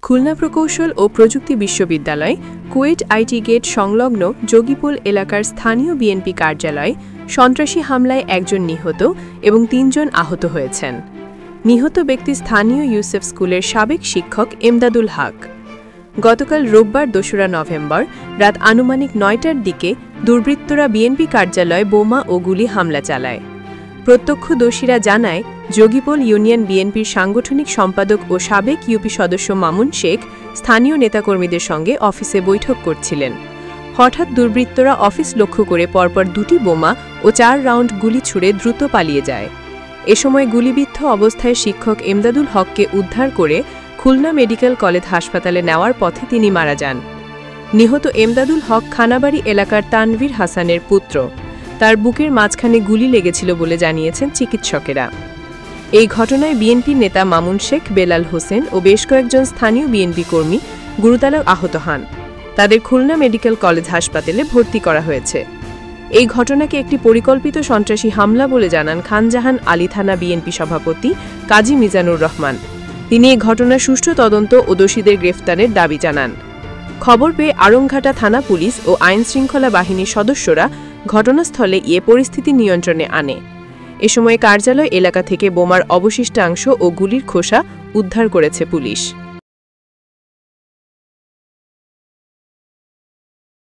খুলনা প্রকৌশল ও প্রযুক্তি বিশ্ববিদ্যালয় কুয়েট আইটি গেট সংলগ্ন যোগীপুল এলাকার স্থানীয় বিএনপি কার্যালয়ে সন্ত্রাসী হামলায় একজন নিহত এবং ৩ জন আহত হয়েছেন। নিহত ব্যক্তি স্থানীয় ইউসেফ স্কুলের সাবেক শিক্ষক এমদাদুল হক। গতকাল রোববার ২রা নভেম্বর রাত আনুমানিক ৯টার দিকে দুর্বৃত্তরা বিএনপি কার্যালয়ে বোমা ও গুলি হামলা চালায়। প্রত্যক্ষদর্শীরা জানায়, যোগীপুল ইউনিয়ন বিএনপির সাংগঠনিক সম্পাদক ও সাবেক ইউপি সদস্য মামুন শেখ স্থানীয় নেতাকর্মীদের সঙ্গে অফিসে বৈঠক করছিলেন। হঠাৎ দুর্বৃত্তরা অফিস লক্ষ্য করে পরপর ২টি বোমা ও ৪ রাউন্ড গুলি ছুড়ে দ্রুত পালিয়ে যায়। এ সময় গুলিবিদ্ধ অবস্থায় শিক্ষক এমদাদুল হককে উদ্ধার করে খুলনা মেডিকেল কলেজ হাসপাতালে নেওয়ার পথে তিনি মারা যান। নিহত এমদাদুল হক খানাবাড়ি এলাকার তানভীর হাসানের পুত্র। তার বুকের মাঝখানে গুলি লেগেছিল বলে জানিয়েছেন চিকিৎসকেরা। এই ঘটনায় বিএনপির নেতা মামুন শেখ, বেলাল হোসেন ও বেশ কয়েকজন স্থানীয় বিএনপি কর্মী গুরুতর আহত হন। তাদের খুলনা মেডিকেল কলেজ হাসপাতালে ভর্তি করা হয়েছে। এই ঘটনাকে একটি পরিকল্পিত সন্ত্রাসী হামলা বলে জানান খানজাহান আলী থানা বিএনপি সভাপতি কাজী মিজানুর রহমান। তিনি এই ঘটনার সুষ্ঠু তদন্ত ও দোষীদের গ্রেফতারের দাবি জানান। খবর পেয়ে আড়ংঘাটা থানা পুলিশ ও আইনশৃঙ্খলা বাহিনীর সদস্যরা ঘটনাস্থলে গিয়ে পরিস্থিতি নিয়ন্ত্রণে আনে। এ সময় কার্যালয় এলাকা থেকে বোমার অবশিষ্টাংশ ও গুলির খোসা উদ্ধার করেছে পুলিশ।